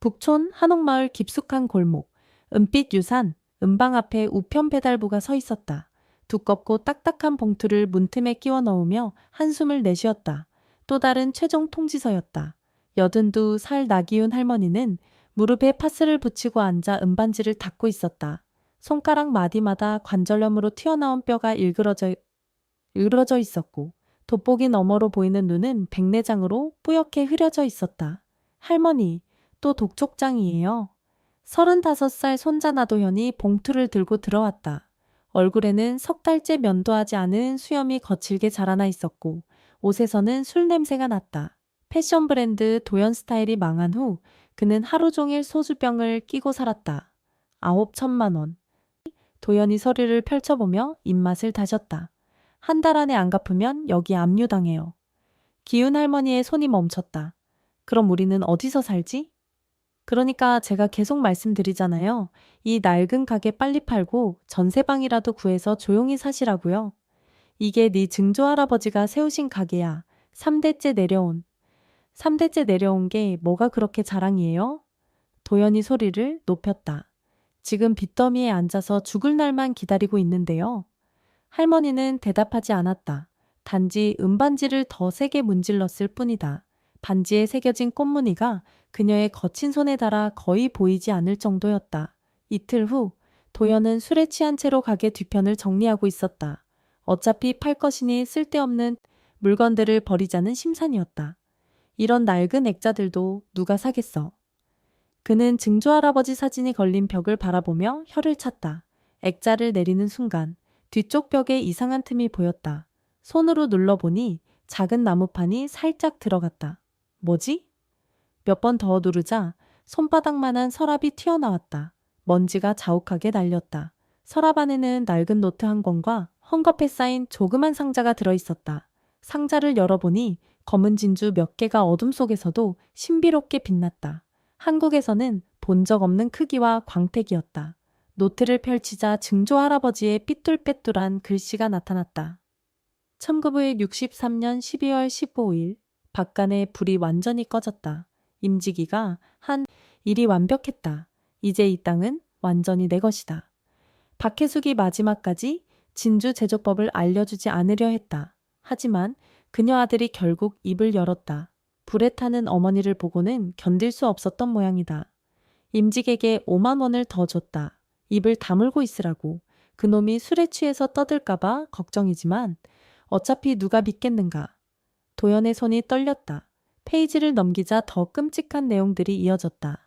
북촌 한옥마을 깊숙한 골목, 은빛 유산, 은방 앞에 우편 배달부가 서 있었다. 두껍고 딱딱한 봉투를 문틈에 끼워 넣으며 한숨을 내쉬었다. 또 다른 최종 통지서였다. 82살 나기훈 할머니는 무릎에 파스를 붙이고 앉아 은반지를 닫고 있었다. 손가락 마디마다 관절염으로 튀어나온 뼈가 일그러져 있었고 돋보기 너머로 보이는 눈은 백내장으로 뿌옇게 흐려져 있었다. 할머니, 또 독촉장이에요. 35살 손자 나도현이 봉투를 들고 들어왔다. 얼굴에는 석 달째 면도하지 않은 수염이 거칠게 자라나 있었고 옷에서는 술 냄새가 났다. 패션 브랜드 도연 스타일이 망한 후 그는 하루 종일 소주병을 끼고 살았다. 9천만 원. 도연이 서류를 펼쳐보며 입맛을 다졌다. 한 달 안에 안 갚으면 여기 압류당해요. 기훈 할머니의 손이 멈췄다. 그럼 우리는 어디서 살지? 그러니까 제가 계속 말씀드리잖아요. 이 낡은 가게 빨리 팔고 전세방이라도 구해서 조용히 사시라고요. 이게 네 증조할아버지가 세우신 가게야. 3대째 내려온 게 뭐가 그렇게 자랑이에요? 도연이 소리를 높였다. 지금 빚더미에 앉아서 죽을 날만 기다리고 있는데요. 할머니는 대답하지 않았다. 단지 은반지를 더 세게 문질렀을 뿐이다. 반지에 새겨진 꽃무늬가 그녀의 거친 손에 닿아 거의 보이지 않을 정도였다. 이틀 후 도연은 술에 취한 채로 가게 뒤편을 정리하고 있었다. 어차피 팔 것이니 쓸데없는 물건들을 버리자는 심산이었다. 이런 낡은 액자들도 누가 사겠어. 그는 증조할아버지 사진이 걸린 벽을 바라보며 혀를 찼다. 액자를 내리는 순간 뒤쪽 벽에 이상한 틈이 보였다. 손으로 눌러보니 작은 나무판이 살짝 들어갔다. 뭐지? 몇 번 더 누르자 손바닥만한 서랍이 튀어나왔다. 먼지가 자욱하게 날렸다. 서랍 안에는 낡은 노트 한 권과 헝겊에 쌓인 조그만 상자가 들어있었다. 상자를 열어보니 검은 진주 몇 개가 어둠 속에서도 신비롭게 빛났다. 한국에서는 본 적 없는 크기와 광택이었다. 노트를 펼치자 증조 할아버지의 삐뚤빼뚤한 글씨가 나타났다. 1963년 12월 15일 밖간에 불이 완전히 꺼졌다. 임직이가 한 일이 완벽했다. 이제 이 땅은 완전히 내 것이다. 박혜숙이 마지막까지 진주 제조법을 알려주지 않으려 했다. 하지만 그녀 아들이 결국 입을 열었다. 불에 타는 어머니를 보고는 견딜 수 없었던 모양이다. 임직에게 5만 원을 더 줬다. 입을 다물고 있으라고. 그놈이 술에 취해서 떠들까봐 걱정이지만 어차피 누가 믿겠는가. 도연의 손이 떨렸다. 페이지를 넘기자 더 끔찍한 내용들이 이어졌다.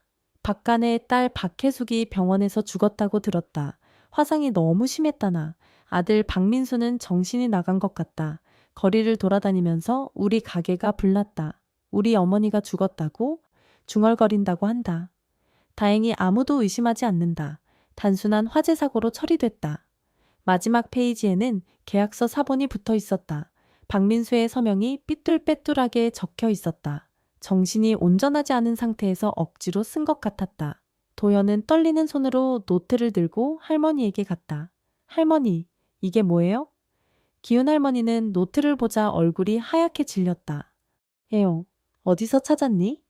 박간의 딸 박혜숙이 병원에서 죽었다고 들었다. 화상이 너무 심했다나. 아들 박민수는 정신이 나간 것 같다. 거리를 돌아다니면서 우리 가게가 불났다. 우리 어머니가 죽었다고 중얼거린다고 한다. 다행히 아무도 의심하지 않는다. 단순한 화재 사고로 처리됐다. 마지막 페이지에는 계약서 사본이 붙어 있었다. 박민수의 서명이 삐뚤빼뚤하게 적혀 있었다. 정신이 온전하지 않은 상태에서 억지로 쓴 것 같았다. 도연은 떨리는 손으로 노트를 들고 할머니에게 갔다. 할머니, 이게 뭐예요? 기훈 할머니는 노트를 보자 얼굴이 하얗게 질렸다. 에요, 어디서 찾았니?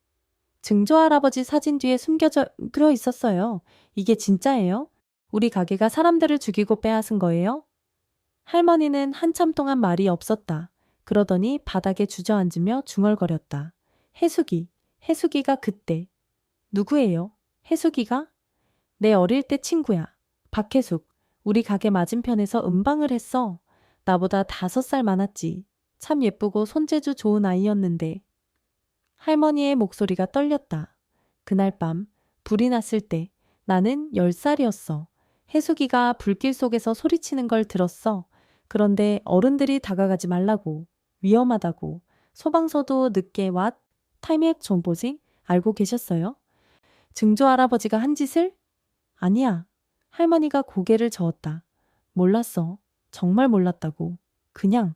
증조 할아버지 사진 뒤에 숨겨져 있었어요. 이게 진짜예요? 우리 가게가 사람들을 죽이고 빼앗은 거예요? 할머니는 한참 동안 말이 없었다. 그러더니 바닥에 주저앉으며 중얼거렸다. 혜숙이가 그때. 누구예요? 혜숙이가? 내 어릴 때 친구야. 박혜숙. 우리 가게 맞은편에서 음방을 했어. 나보다 5살 많았지. 참 예쁘고 손재주 좋은 아이였는데. 할머니의 목소리가 떨렸다. 그날 밤 불이 났을 때 나는 10살이었어. 혜숙이가 불길 속에서 소리치는 걸 들었어. 그런데 어른들이 다가가지 말라고. 위험하다고. 소방서도 늦게 왓? 타임앱 존보지? 알고 계셨어요? 증조 할아버지가 한 짓을? 아니야. 할머니가 고개를 저었다. 몰랐어. 정말 몰랐다고. 그냥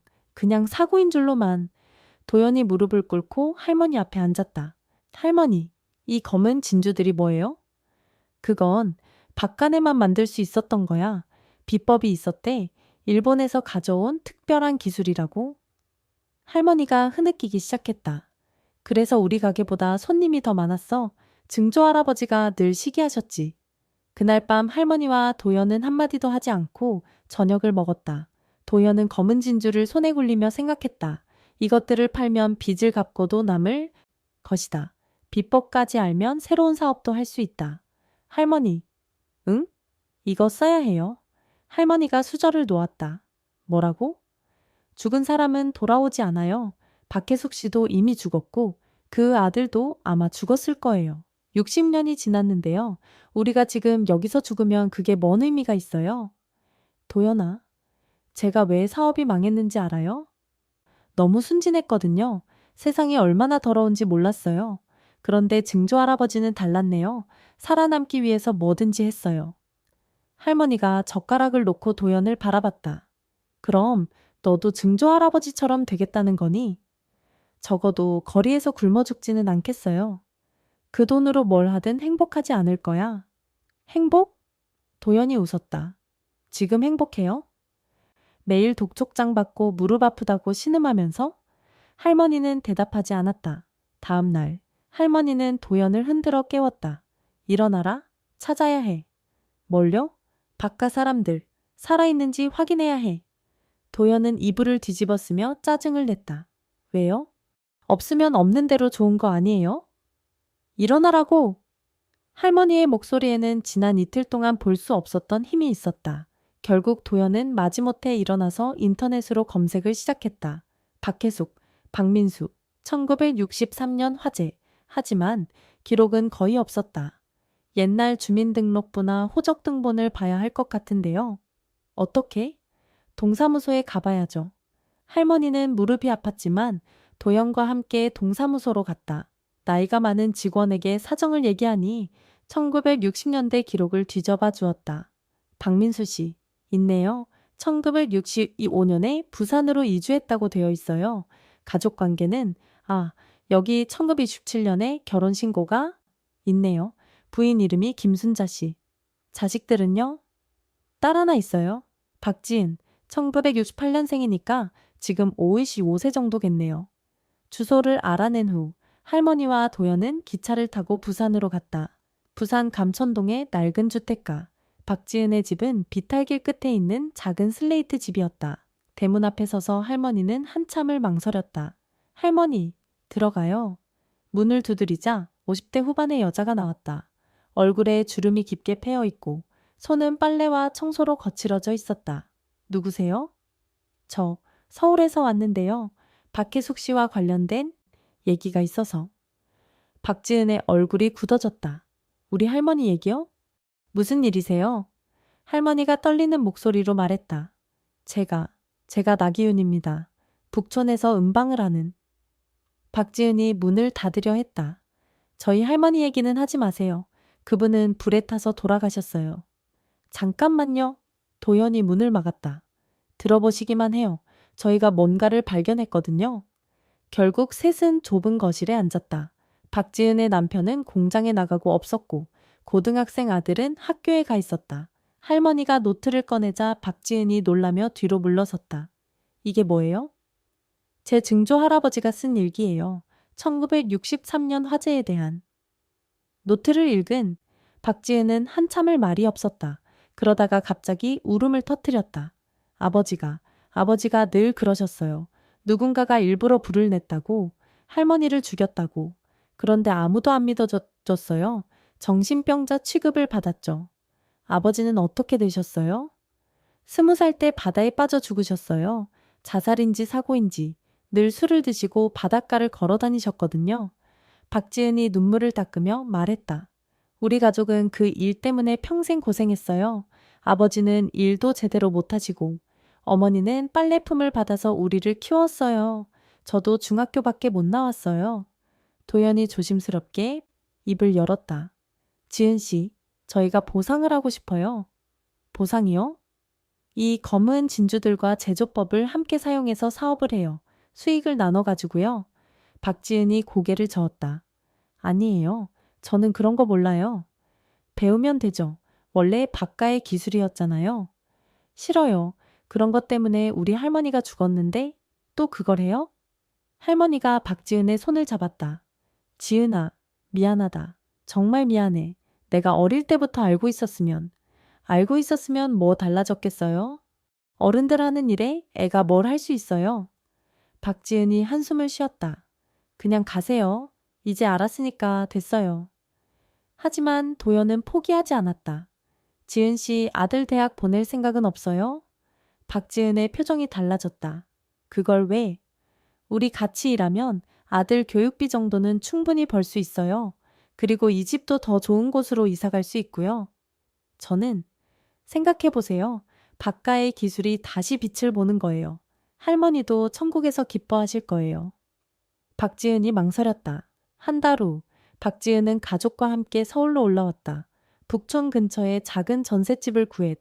사고인 줄로만. 도연이 무릎을 꿇고 할머니 앞에 앉았다. 할머니, 이 검은 진주들이 뭐예요? 그건 박간에만 만들 수 있었던 거야. 비법이 있었대. 일본에서 가져온 특별한 기술이라고. 할머니가 흐느끼기 시작했다. 그래서 우리 가게보다 손님이 더 많았어. 증조 할아버지가 늘 시기하셨지. 그날 밤 할머니와 도연은 한마디도 하지 않고 저녁을 먹었다. 도연은 검은 진주를 손에 굴리며 생각했다. 이것들을 팔면 빚을 갚고도 남을 것이다. 비법까지 알면 새로운 사업도 할 수 있다. 할머니, 응? 이거 써야 해요. 할머니가 수저를 놓았다. 뭐라고? 죽은 사람은 돌아오지 않아요. 박혜숙 씨도 이미 죽었고 그 아들도 아마 죽었을 거예요. 60년이 지났는데요. 우리가 지금 여기서 죽으면 그게 뭔 의미가 있어요? 도연아, 제가 왜 사업이 망했는지 알아요? 너무 순진했거든요. 세상이 얼마나 더러운지 몰랐어요. 그런데 증조 할아버지는 달랐네요. 살아남기 위해서 뭐든지 했어요. 할머니가 젓가락을 놓고 도연을 바라봤다. 그럼 너도 증조 할아버지처럼 되겠다는 거니? 적어도 거리에서 굶어 죽지는 않겠어요. 그 돈으로 뭘 하든 행복하지 않을 거야. 행복? 도연이 웃었다. 지금 행복해요? 매일 독촉장 받고 무릎 아프다고 신음하면서? 할머니는 대답하지 않았다. 다음 날, 할머니는 도연을 흔들어 깨웠다. 일어나라. 찾아야 해. 뭘요? 바깥 사람들, 살아있는지 확인해야 해. 도연은 이불을 뒤집어쓰며 짜증을 냈다. 왜요? 없으면 없는 대로 좋은 거 아니에요? 일어나라고! 할머니의 목소리에는 지난 이틀 동안 볼 수 없었던 힘이 있었다. 결국 도연은 마지못해 일어나서 인터넷으로 검색을 시작했다. 박혜숙, 박민수, 1963년 화재. 하지만 기록은 거의 없었다. 옛날 주민등록부나 호적등본을 봐야 할 것 같은데요. 어떻게? 동사무소에 가봐야죠. 할머니는 무릎이 아팠지만 도연과 함께 동사무소로 갔다. 나이가 많은 직원에게 사정을 얘기하니 1960년대 기록을 뒤져봐 주었다. 박민수 씨, 있네요. 1965년에 부산으로 이주했다고 되어 있어요. 가족 관계는, 여기 1927년에 결혼신고가 있네요. 부인 이름이 김순자 씨. 자식들은요? 딸 하나 있어요. 박지은, 1968년생이니까 지금 오이시 5세 정도겠네요. 주소를 알아낸 후 할머니와 도연은 기차를 타고 부산으로 갔다. 부산 감천동의 낡은 주택가. 박지은의 집은 비탈길 끝에 있는 작은 슬레이트 집이었다. 대문 앞에 서서 할머니는 한참을 망설였다. 할머니, 들어가요. 문을 두드리자 50대 후반의 여자가 나왔다. 얼굴에 주름이 깊게 패여 있고 손은 빨래와 청소로 거칠어져 있었다. 누구세요? 저 서울에서 왔는데요. 박혜숙 씨와 관련된 얘기가 있어서. 박지은의 얼굴이 굳어졌다. 우리 할머니 얘기요? 무슨 일이세요? 할머니가 떨리는 목소리로 말했다. 제가 나기윤입니다. 북촌에서 음방을 하는. 박지은이 문을 닫으려 했다. 저희 할머니 얘기는 하지 마세요. 그분은 불에 타서 돌아가셨어요. 잠깐만요. 도연이 문을 막았다. 들어보시기만 해요. 저희가 뭔가를 발견했거든요. 결국 셋은 좁은 거실에 앉았다. 박지은의 남편은 공장에 나가고 없었고 고등학생 아들은 학교에 가 있었다. 할머니가 노트를 꺼내자 박지은이 놀라며 뒤로 물러섰다. 이게 뭐예요? 제 증조 할아버지가 쓴 일기예요. 1963년 화재에 대한. 노트를 읽은 박지은은 한참을 말이 없었다. 그러다가 갑자기 울음을 터뜨렸다. 아버지가 늘 그러셨어요. 누군가가 일부러 불을 냈다고, 할머니를 죽였다고. 그런데 아무도 안 믿어줬어요. 정신병자 취급을 받았죠. 아버지는 어떻게 되셨어요? 20살 때 바다에 빠져 죽으셨어요. 자살인지 사고인지 늘 술을 드시고 바닷가를 걸어 다니셨거든요. 박지은이 눈물을 닦으며 말했다. 우리 가족은 그 일 때문에 평생 고생했어요. 아버지는 일도 제대로 못하시고 어머니는 빨래품을 받아서 우리를 키웠어요. 저도 중학교밖에 못 나왔어요. 도연이 조심스럽게 입을 열었다. 지은 씨, 저희가 보상을 하고 싶어요. 보상이요? 이 검은 진주들과 제조법을 함께 사용해서 사업을 해요. 수익을 나눠가지고요. 박지은이 고개를 저었다. 아니에요. 저는 그런 거 몰라요. 배우면 되죠. 원래 박가의 기술이었잖아요. 싫어요. 그런 것 때문에 우리 할머니가 죽었는데 또 그걸 해요? 할머니가 박지은의 손을 잡았다. 지은아, 미안하다. 정말 미안해. 내가 어릴 때부터 알고 있었으면 뭐 달라졌겠어요? 어른들 하는 일에 애가 뭘 할 수 있어요? 박지은이 한숨을 쉬었다. 그냥 가세요. 이제 알았으니까 됐어요. 하지만 도연은 포기하지 않았다. 지은 씨 아들 대학 보낼 생각은 없어요? 박지은의 표정이 달라졌다. 그걸 왜? 우리 같이 일하면 아들 교육비 정도는 충분히 벌 수 있어요. 그리고 이 집도 더 좋은 곳으로 이사 갈 수 있고요. 저는 생각해 보세요. 박가의 기술이 다시 빛을 보는 거예요. 할머니도 천국에서 기뻐하실 거예요. 박지은이 망설였다. 한 달 후, 박지은은 가족과 함께 서울로 올라왔다. 북촌 근처에 작은 전셋집을 구했.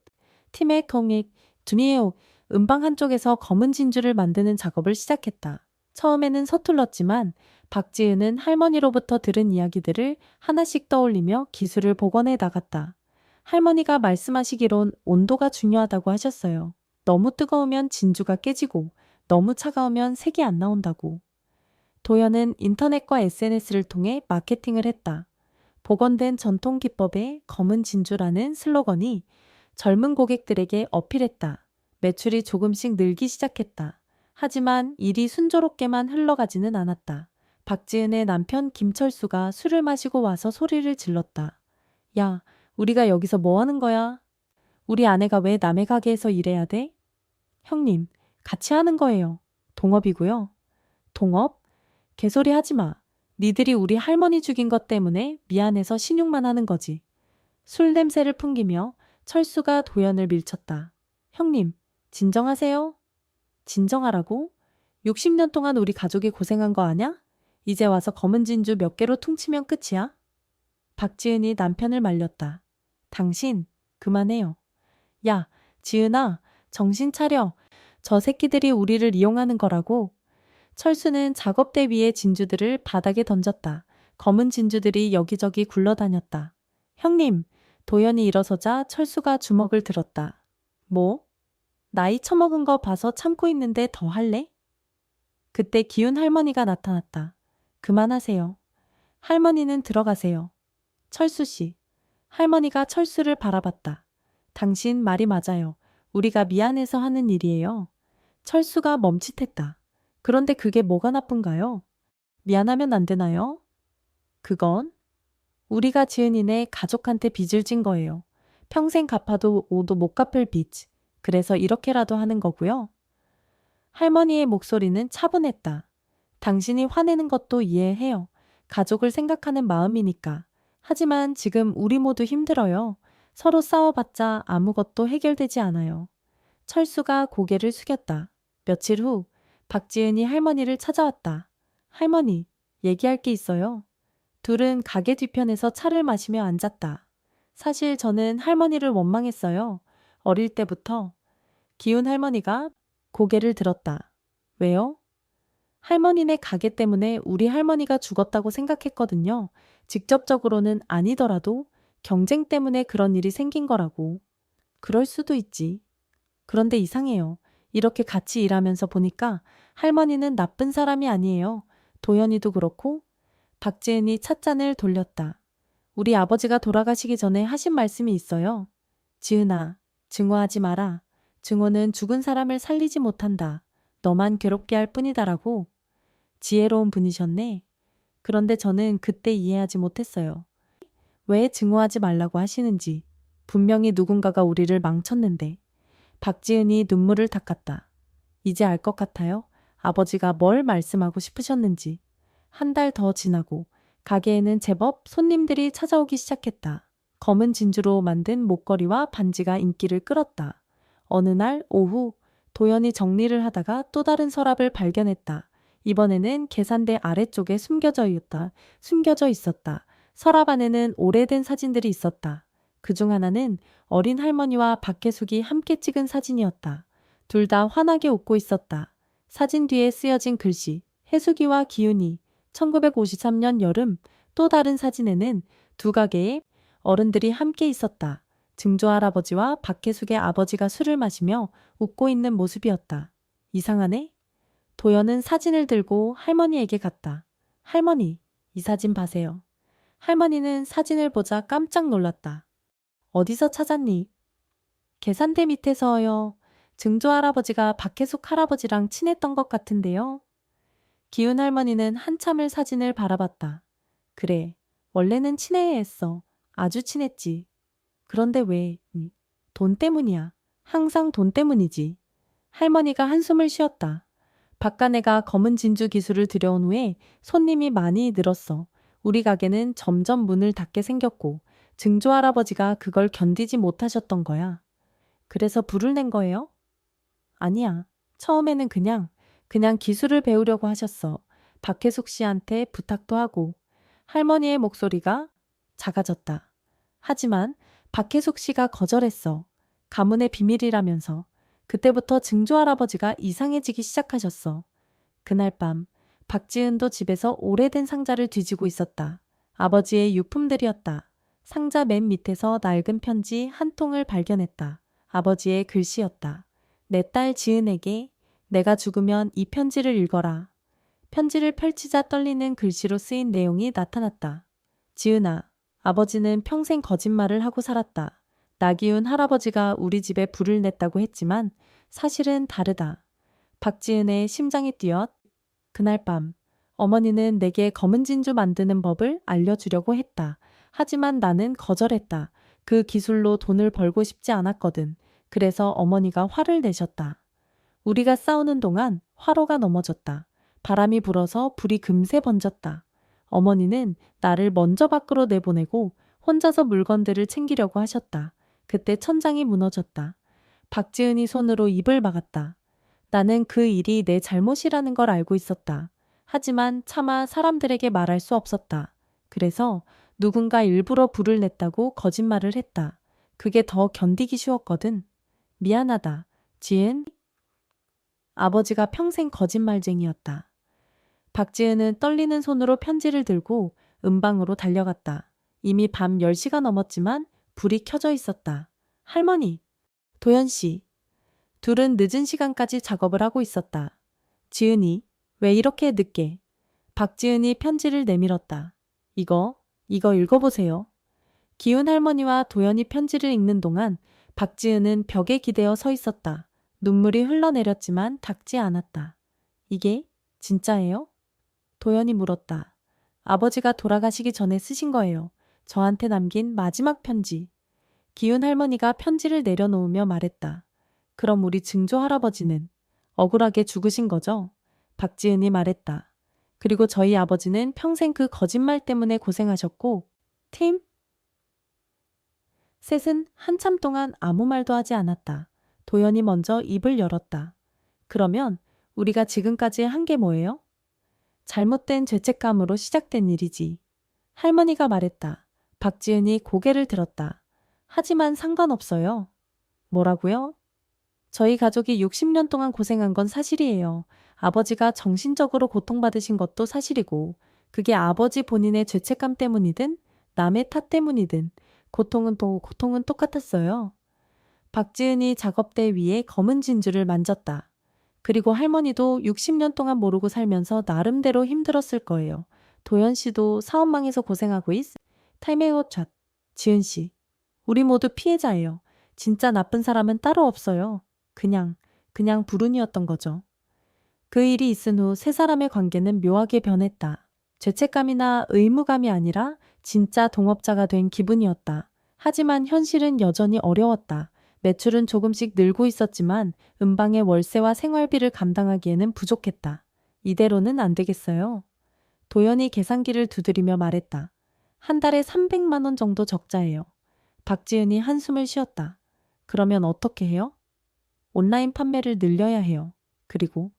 팀의 통익, 두미에옥, 음방 한쪽에서 검은 진주를 만드는 작업을 시작했다. 처음에는 서툴렀지만 박지은은 할머니로부터 들은 이야기들을 하나씩 떠올리며 기술을 복원해 나갔다. 할머니가 말씀하시기론 온도가 중요하다고 하셨어요. 너무 뜨거우면 진주가 깨지고 너무 차가우면 색이 안 나온다고. 도연은 인터넷과 SNS를 통해 마케팅을 했다. 복원된 전통 기법의 검은 진주라는 슬로건이 젊은 고객들에게 어필했다. 매출이 조금씩 늘기 시작했다. 하지만 일이 순조롭게만 흘러가지는 않았다. 박지은의 남편 김철수가 술을 마시고 와서 소리를 질렀다. 야, 우리가 여기서 뭐 하는 거야? 우리 아내가 왜 남의 가게에서 일해야 돼? 형님, 같이 하는 거예요. 동업이고요. 동업? 개소리 하지 마. 니들이 우리 할머니 죽인 것 때문에 미안해서 신용만 하는 거지. 술 냄새를 풍기며 철수가 도연을 밀쳤다. 형님, 진정하세요. 진정하라고? 60년 동안 우리 가족이 고생한 거 아냐? 이제 와서 검은 진주 몇 개로 퉁치면 끝이야? 박지은이 남편을 말렸다. 당신, 그만해요. 야, 지은아, 정신 차려. 저 새끼들이 우리를 이용하는 거라고. 철수는 작업대 위에 진주들을 바닥에 던졌다. 검은 진주들이 여기저기 굴러다녔다. 형님, 도연이 일어서자 철수가 주먹을 들었다. 뭐? 나이 처먹은 거 봐서 참고 있는데 더 할래? 그때 기운 할머니가 나타났다. 그만하세요. 할머니는 들어가세요. 철수 씨. 할머니가 철수를 바라봤다. 당신 말이 맞아요. 우리가 미안해서 하는 일이에요. 철수가 멈칫했다. 그런데 그게 뭐가 나쁜가요? 미안하면 안 되나요? 그건 우리가 지은이네 가족한테 빚을 진 거예요. 평생 갚아도 오도 못 갚을 빚. 그래서 이렇게라도 하는 거고요. 할머니의 목소리는 차분했다. 당신이 화내는 것도 이해해요. 가족을 생각하는 마음이니까. 하지만 지금 우리 모두 힘들어요. 서로 싸워봤자 아무것도 해결되지 않아요. 철수가 고개를 숙였다. 며칠 후 박지은이 할머니를 찾아왔다. 할머니, 얘기할 게 있어요. 둘은 가게 뒤편에서 차를 마시며 앉았다. 사실 저는 할머니를 원망했어요. 어릴 때부터. 기운 할머니가 고개를 들었다. 왜요? 할머니네 가게 때문에 우리 할머니가 죽었다고 생각했거든요. 직접적으로는 아니더라도 경쟁 때문에 그런 일이 생긴 거라고. 그럴 수도 있지. 그런데 이상해요. 이렇게 같이 일하면서 보니까 할머니는 나쁜 사람이 아니에요. 도연이도 그렇고. 박지은이 찻잔을 돌렸다. 우리 아버지가 돌아가시기 전에 하신 말씀이 있어요. 지은아, 증오하지 마라. 증오는 죽은 사람을 살리지 못한다. 너만 괴롭게 할 뿐이다라고. 지혜로운 분이셨네. 그런데 저는 그때 이해하지 못했어요. 왜 증오하지 말라고 하시는지. 분명히 누군가가 우리를 망쳤는데. 박지은이 눈물을 닦았다. 이제 알 것 같아요. 아버지가 뭘 말씀하고 싶으셨는지. 한 달 더 지나고 가게에는 제법 손님들이 찾아오기 시작했다. 검은 진주로 만든 목걸이와 반지가 인기를 끌었다. 어느 날 오후 도연이 정리를 하다가 또 다른 서랍을 발견했다. 이번에는 계산대 아래쪽에 숨겨져 있었다. 서랍 안에는 오래된 사진들이 있었다. 그중 하나는 어린 할머니와 박혜숙이 함께 찍은 사진이었다. 둘 다 환하게 웃고 있었다. 사진 뒤에 쓰여진 글씨, 혜숙이와 기훈이, 1953년 여름. 또 다른 사진에는 두 가게의 어른들이 함께 있었다. 증조할아버지와 박혜숙의 아버지가 술을 마시며 웃고 있는 모습이었다. 이상하네? 도연은 사진을 들고 할머니에게 갔다. 할머니, 이 사진 봐세요. 할머니는 사진을 보자 깜짝 놀랐다. 어디서 찾았니? 계산대 밑에서요. 증조 할아버지가 박혜숙 할아버지랑 친했던 것 같은데요. 기훈 할머니는 한참을 사진을 바라봤다. 그래, 원래는 친해야 했어. 아주 친했지. 그런데 왜? 돈 때문이야. 항상 돈 때문이지. 할머니가 한숨을 쉬었다. 박간애가 검은 진주 기술을 들여온 후에 손님이 많이 늘었어. 우리 가게는 점점 문을 닫게 생겼고 증조 할아버지가 그걸 견디지 못하셨던 거야. 그래서 불을 낸 거예요? 아니야. 처음에는 그냥 기술을 배우려고 하셨어. 박혜숙 씨한테 부탁도 하고. 할머니의 목소리가 작아졌다. 하지만 박혜숙 씨가 거절했어. 가문의 비밀이라면서. 그때부터 증조 할아버지가 이상해지기 시작하셨어. 그날 밤 박지은도 집에서 오래된 상자를 뒤지고 있었다. 아버지의 유품들이었다. 상자 맨 밑에서 낡은 편지 한 통을 발견했다. 아버지의 글씨였다. 내 딸 지은에게 내가 죽으면 이 편지를 읽어라. 편지를 펼치자 떨리는 글씨로 쓰인 내용이 나타났다. 지은아, 아버지는 평생 거짓말을 하고 살았다. 나기훈 할아버지가 우리 집에 불을 냈다고 했지만 사실은 다르다. 박지은의 심장이 뛰었. 그날 밤 어머니는 내게 검은 진주 만드는 법을 알려주려고 했다. 하지만 나는 거절했다. 그 기술로 돈을 벌고 싶지 않았거든. 그래서 어머니가 화를 내셨다. 우리가 싸우는 동안 화로가 넘어졌다. 바람이 불어서 불이 금세 번졌다. 어머니는 나를 먼저 밖으로 내보내고 혼자서 물건들을 챙기려고 하셨다. 그때 천장이 무너졌다. 박지은이 손으로 입을 막았다. 나는 그 일이 내 잘못이라는 걸 알고 있었다. 하지만 차마 사람들에게 말할 수 없었다. 그래서 누군가 일부러 불을 냈다고 거짓말을 했다. 그게 더 견디기 쉬웠거든. 미안하다. 지은. 아버지가 평생 거짓말쟁이였다. 박지은은 떨리는 손으로 편지를 들고 음방으로 달려갔다. 이미 밤 10시가 넘었지만 불이 켜져 있었다. 할머니, 도연 씨. 둘은 늦은 시간까지 작업을 하고 있었다. 지은이, 왜 이렇게 늦게? 박지은이 편지를 내밀었다. 이거 읽어보세요. 기훈 할머니와 도연이 편지를 읽는 동안 박지은은 벽에 기대어 서 있었다. 눈물이 흘러내렸지만 닿지 않았다. 이게 진짜예요? 도연이 물었다. 아버지가 돌아가시기 전에 쓰신 거예요. 저한테 남긴 마지막 편지. 기훈 할머니가 편지를 내려놓으며 말했다. 그럼 우리 증조 할아버지는 억울하게 죽으신 거죠? 박지은이 말했다. 그리고 저희 아버지는 평생 그 거짓말 때문에 고생하셨고, 팀? 셋은 한참 동안 아무 말도 하지 않았다. 도연이 먼저 입을 열었다. 그러면 우리가 지금까지 한 게 뭐예요? 잘못된 죄책감으로 시작된 일이지. 할머니가 말했다. 박지은이 고개를 들었다. 하지만 상관없어요. 뭐라고요? 저희 가족이 60년 동안 고생한 건 사실이에요. 아버지가 정신적으로 고통받으신 것도 사실이고, 그게 아버지 본인의 죄책감 때문이든 남의 탓 때문이든 고통은 똑같았어요. 박지은이 작업대 위에 검은 진주를 만졌다. 그리고 할머니도 60년 동안 모르고 살면서 나름대로 힘들었을 거예요. 도연 씨도 사업망에서 고생하고 타이메어 촤. 지은 씨. 우리 모두 피해자예요. 진짜 나쁜 사람은 따로 없어요. 그냥 불운이었던 거죠. 그 일이 있은 후 세 사람의 관계는 묘하게 변했다. 죄책감이나 의무감이 아니라 진짜 동업자가 된 기분이었다. 하지만 현실은 여전히 어려웠다. 매출은 조금씩 늘고 있었지만 음방의 월세와 생활비를 감당하기에는 부족했다. 이대로는 안 되겠어요. 도연이 계산기를 두드리며 말했다. 한 달에 300만 원 정도 적자예요. 박지은이 한숨을 쉬었다. 그러면 어떻게 해요? 온라인 판매를 늘려야 해요. 그리고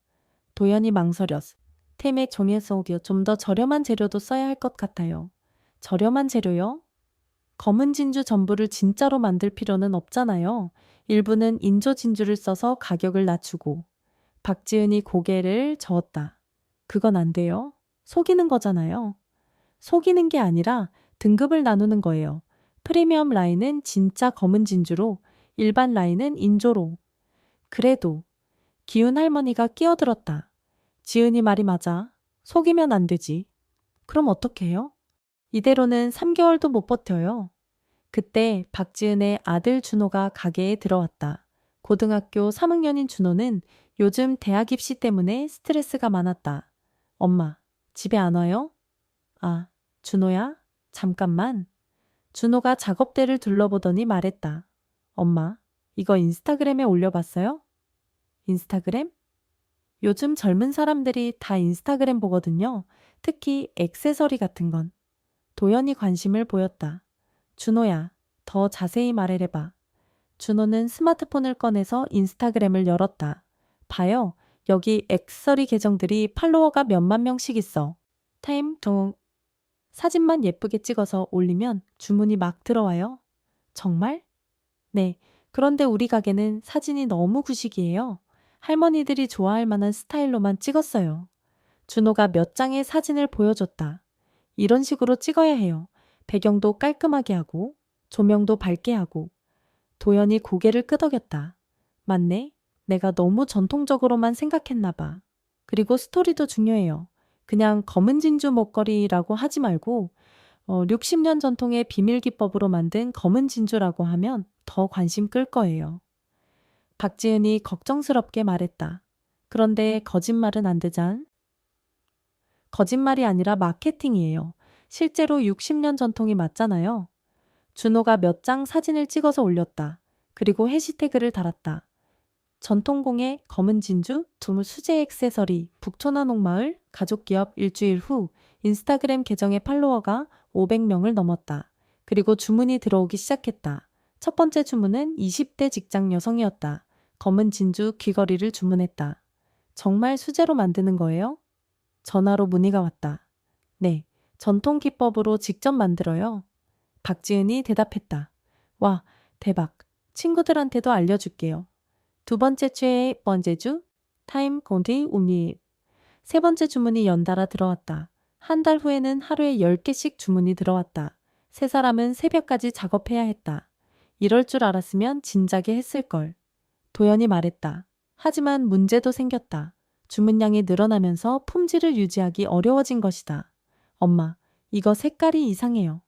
도연이 망설였어. 템의 종이에서 좀 더 저렴한 재료도 써야 할 것 같아요. 저렴한 재료요? 검은 진주 전부를 진짜로 만들 필요는 없잖아요. 일부는 인조 진주를 써서 가격을 낮추고. 박지은이 고개를 저었다. 그건 안 돼요. 속이는 거잖아요. 속이는 게 아니라 등급을 나누는 거예요. 프리미엄 라인은 진짜 검은 진주로, 일반 라인은 인조로. 그래도 기훈 할머니가 끼어들었다. 지은이 말이 맞아. 속이면 안 되지. 그럼 어떻게 해요? 이대로는 3개월도 못 버텨요. 그때 박지은의 아들 준호가 가게에 들어왔다. 고등학교 3학년인 준호는 요즘 대학 입시 때문에 스트레스가 많았다. 엄마, 집에 안 와요? 아, 준호야? 잠깐만. 준호가 작업대를 둘러보더니 말했다. 엄마, 이거 인스타그램에 올려봤어요? 인스타그램? 요즘 젊은 사람들이 다 인스타그램 보거든요. 특히 액세서리 같은 건. 도연이 관심을 보였다. 준호야, 더 자세히 말해봐. 준호는 스마트폰을 꺼내서 인스타그램을 열었다. 봐요. 여기 액세서리 계정들이 팔로워가 몇만 명씩 있어. 타임통. 사진만 예쁘게 찍어서 올리면 주문이 막 들어와요. 정말? 네. 그런데 우리 가게는 사진이 너무 구식이에요. 할머니들이 좋아할 만한 스타일로만 찍었어요. 준호가 몇 장의 사진을 보여줬다. 이런 식으로 찍어야 해요. 배경도 깔끔하게 하고, 조명도 밝게 하고. 도연이 고개를 끄덕였다. 맞네. 내가 너무 전통적으로만 생각했나 봐. 그리고 스토리도 중요해요. 그냥 검은 진주 목걸이라고 하지 말고 60년 전통의 비밀 기법으로 만든 검은 진주라고 하면 더 관심 끌 거예요. 박지은이 걱정스럽게 말했다. 그런데 거짓말은 안 되잖? 거짓말이 아니라 마케팅이에요. 실제로 60년 전통이 맞잖아요. 준호가 몇 장 사진을 찍어서 올렸다. 그리고 해시태그를 달았다. 전통공예, 검은 진주, 두물 수제 액세서리, 북촌한옥마을, 가족기업 일주일 후 인스타그램 계정의 팔로워가 500명을 넘었다. 그리고 주문이 들어오기 시작했다. 첫 번째 주문은 20대 직장 여성이었다. 검은 진주 귀걸이를 주문했다. 정말 수제로 만드는 거예요? 전화로 문의가 왔다. 네, 전통 기법으로 직접 만들어요. 박지은이 대답했다. 와, 대박. 친구들한테도 알려줄게요. 두 번째 최애 번째 주 타임 콘티 우미. 세 번째 주문이 연달아 들어왔다. 한 달 후에는 하루에 10개씩 주문이 들어왔다. 세 사람은 새벽까지 작업해야 했다. 이럴 줄 알았으면 진작에 했을걸. 도연이 말했다. 하지만 문제도 생겼다. 주문량이 늘어나면서 품질을 유지하기 어려워진 것이다. 엄마, 이거 색깔이 이상해요.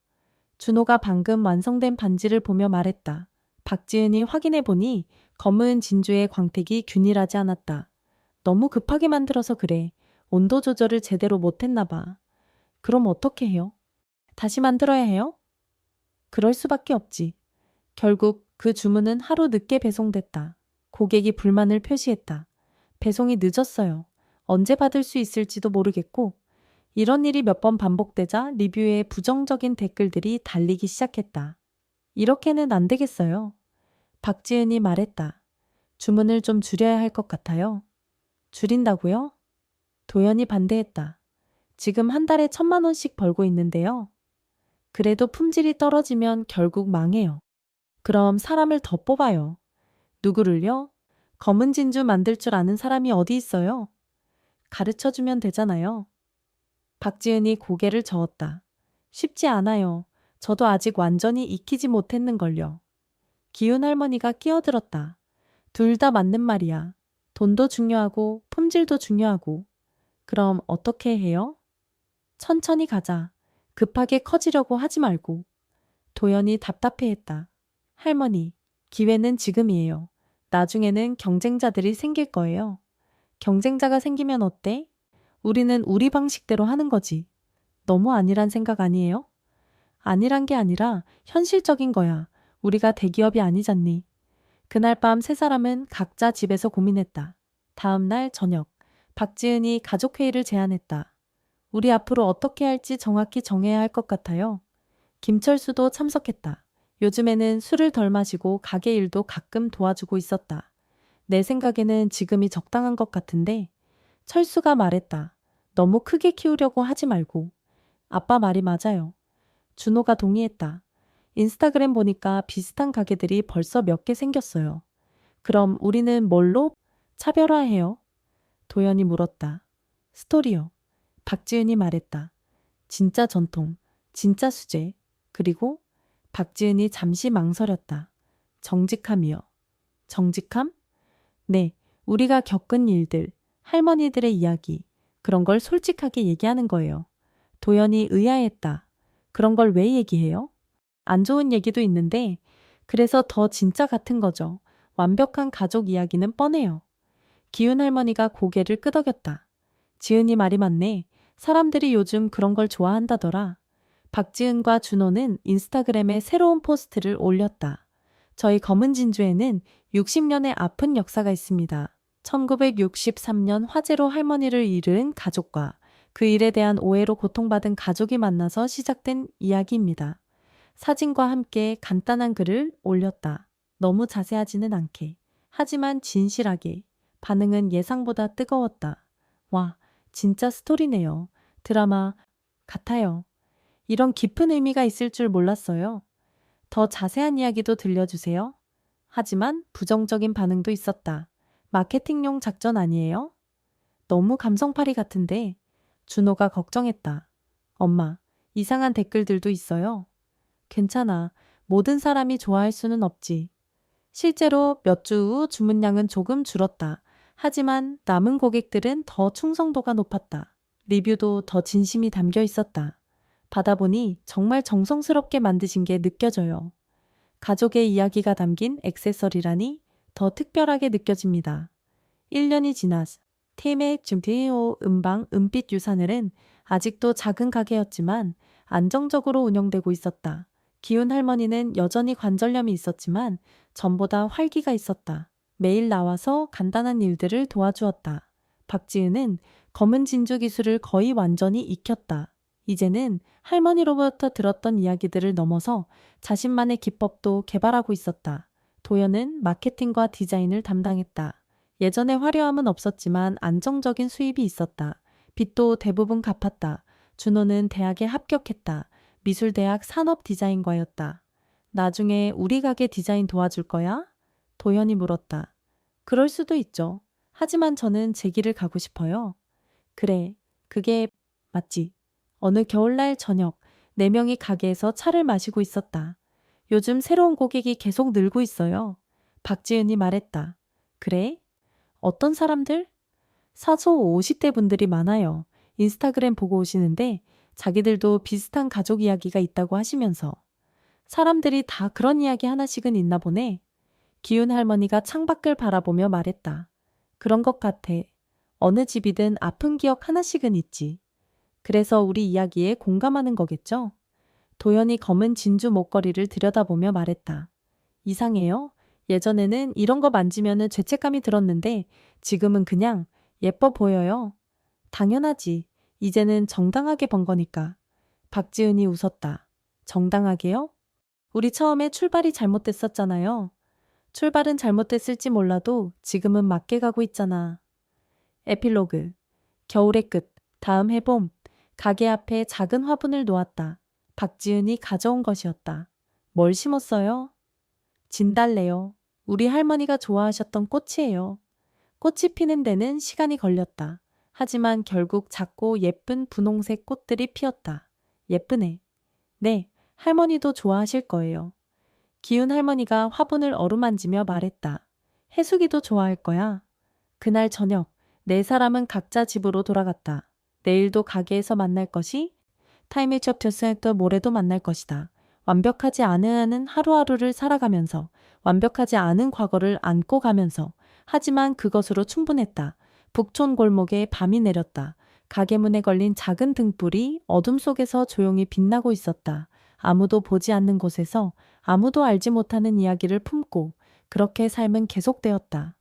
준호가 방금 완성된 반지를 보며 말했다. 박지은이 확인해 보니 검은 진주의 광택이 균일하지 않았다. 너무 급하게 만들어서 그래. 온도 조절을 제대로 못했나 봐. 그럼 어떻게 해요? 다시 만들어야 해요? 그럴 수밖에 없지. 결국 그 주문은 하루 늦게 배송됐다. 고객이 불만을 표시했다. 배송이 늦었어요. 언제 받을 수 있을지도 모르겠고, 이런 일이 몇 번 반복되자 리뷰에 부정적인 댓글들이 달리기 시작했다. 이렇게는 안 되겠어요. 박지은이 말했다. 주문을 좀 줄여야 할 것 같아요. 줄인다고요? 도연이 반대했다. 지금 한 달에 1,000만 원씩 벌고 있는데요. 그래도 품질이 떨어지면 결국 망해요. 그럼 사람을 더 뽑아요. 누구를요? 검은 진주 만들 줄 아는 사람이 어디 있어요? 가르쳐주면 되잖아요. 박지은이 고개를 저었다. 쉽지 않아요. 저도 아직 완전히 익히지 못했는걸요. 기훈 할머니가 끼어들었다. 둘 다 맞는 말이야. 돈도 중요하고 품질도 중요하고. 그럼 어떻게 해요? 천천히 가자. 급하게 커지려고 하지 말고. 도연이 답답해했다. 할머니, 기회는 지금이에요. 나중에는 경쟁자들이 생길 거예요. 경쟁자가 생기면 어때? 우리는 우리 방식대로 하는 거지. 너무 아니란 생각 아니에요? 아니란 게 아니라 현실적인 거야. 우리가 대기업이 아니잖니. 그날 밤 세 사람은 각자 집에서 고민했다. 다음 날 저녁, 박지은이 가족회의를 제안했다. 우리 앞으로 어떻게 할지 정확히 정해야 할 것 같아요. 김철수도 참석했다. 요즘에는 술을 덜 마시고 가게 일도 가끔 도와주고 있었다. 내 생각에는 지금이 적당한 것 같은데 철수가 말했다. 너무 크게 키우려고 하지 말고. 아빠 말이 맞아요. 준호가 동의했다. 인스타그램 보니까 비슷한 가게들이 벌써 몇 개 생겼어요. 그럼 우리는 뭘로 차별화해요? 도연이 물었다. 스토리요. 박지은이 말했다. 진짜 전통, 진짜 수제. 그리고 박지은이 잠시 망설였다. 정직함이요. 정직함? 네, 우리가 겪은 일들, 할머니들의 이야기, 그런 걸 솔직하게 얘기하는 거예요. 도연이 의아했다. 그런 걸 왜 얘기해요? 안 좋은 얘기도 있는데 그래서 더 진짜 같은 거죠. 완벽한 가족 이야기는 뻔해요. 기훈 할머니가 고개를 끄덕였다. 지은이 말이 맞네. 사람들이 요즘 그런 걸 좋아한다더라. 박지은과 준호는 인스타그램에 새로운 포스트를 올렸다. 저희 검은 진주에는 60년의 아픈 역사가 있습니다. 1963년 화재로 할머니를 잃은 가족과 그 일에 대한 오해로 고통받은 가족이 만나서 시작된 이야기입니다. 사진과 함께 간단한 글을 올렸다. 너무 자세하지는 않게. 하지만 진실하게. 반응은 예상보다 뜨거웠다. 와, 진짜 스토리네요. 드라마 같아요. 이런 깊은 의미가 있을 줄 몰랐어요. 더 자세한 이야기도 들려주세요. 하지만 부정적인 반응도 있었다. 마케팅용 작전 아니에요? 너무 감성팔이 같은데. 준호가 걱정했다. 엄마, 이상한 댓글들도 있어요. 괜찮아. 모든 사람이 좋아할 수는 없지. 실제로 몇 주 후 주문량은 조금 줄었다. 하지만 남은 고객들은 더 충성도가 높았다. 리뷰도 더 진심이 담겨 있었다. 받아보니 정말 정성스럽게 만드신 게 느껴져요. 가족의 이야기가 담긴 액세서리라니 더 특별하게 느껴집니다. 1년이 지나 테메 중티오 음방 은빛 유산을은 아직도 작은 가게였지만 안정적으로 운영되고 있었다. 기훈 할머니는 여전히 관절염이 있었지만 전보다 활기가 있었다. 매일 나와서 간단한 일들을 도와주었다. 박지은은 검은 진주 기술을 거의 완전히 익혔다. 이제는 할머니로부터 들었던 이야기들을 넘어서 자신만의 기법도 개발하고 있었다. 도연은 마케팅과 디자인을 담당했다. 예전에 화려함은 없었지만 안정적인 수입이 있었다. 빚도 대부분 갚았다. 준호는 대학에 합격했다. 미술대학 산업디자인과였다. 나중에 우리 가게 디자인 도와줄 거야? 도연이 물었다. 그럴 수도 있죠. 하지만 저는 제 길을 가고 싶어요. 그래, 그게 맞지. 어느 겨울날 저녁, 4명이 가게에서 차를 마시고 있었다. 요즘 새로운 고객이 계속 늘고 있어요. 박지은이 말했다. 그래? 어떤 사람들? 사소 50대 분들이 많아요. 인스타그램 보고 오시는데 자기들도 비슷한 가족 이야기가 있다고 하시면서. 사람들이 다 그런 이야기 하나씩은 있나 보네. 기훈 할머니가 창밖을 바라보며 말했다. 그런 것 같아. 어느 집이든 아픈 기억 하나씩은 있지. 그래서 우리 이야기에 공감하는 거겠죠? 도연이 검은 진주 목걸이를 들여다보며 말했다. 이상해요. 예전에는 이런 거 만지면은 죄책감이 들었는데 지금은 그냥 예뻐 보여요. 당연하지. 이제는 정당하게 번 거니까. 박지은이 웃었다. 정당하게요? 우리 처음에 출발이 잘못됐었잖아요. 출발은 잘못됐을지 몰라도 지금은 맞게 가고 있잖아. 에필로그. 겨울의 끝. 다음 해 봄. 가게 앞에 작은 화분을 놓았다. 박지은이 가져온 것이었다. 뭘 심었어요? 진달래요. 우리 할머니가 좋아하셨던 꽃이에요. 꽃이 피는 데는 시간이 걸렸다. 하지만 결국 작고 예쁜 분홍색 꽃들이 피었다. 예쁘네. 네, 할머니도 좋아하실 거예요. 기훈 할머니가 화분을 어루만지며 말했다. 해숙이도 좋아할 거야. 그날 저녁, 4사람은 각자 집으로 돌아갔다. 내일도 가게에서 만날 것이 타임을 첩투스했던 모레도 만날 것이다. 완벽하지 않은 하루하루를 살아가면서 완벽하지 않은 과거를 안고 가면서 하지만 그것으로 충분했다. 북촌 골목에 밤이 내렸다. 가게 문에 걸린 작은 등불이 어둠 속에서 조용히 빛나고 있었다. 아무도 보지 않는 곳에서 아무도 알지 못하는 이야기를 품고 그렇게 삶은 계속되었다.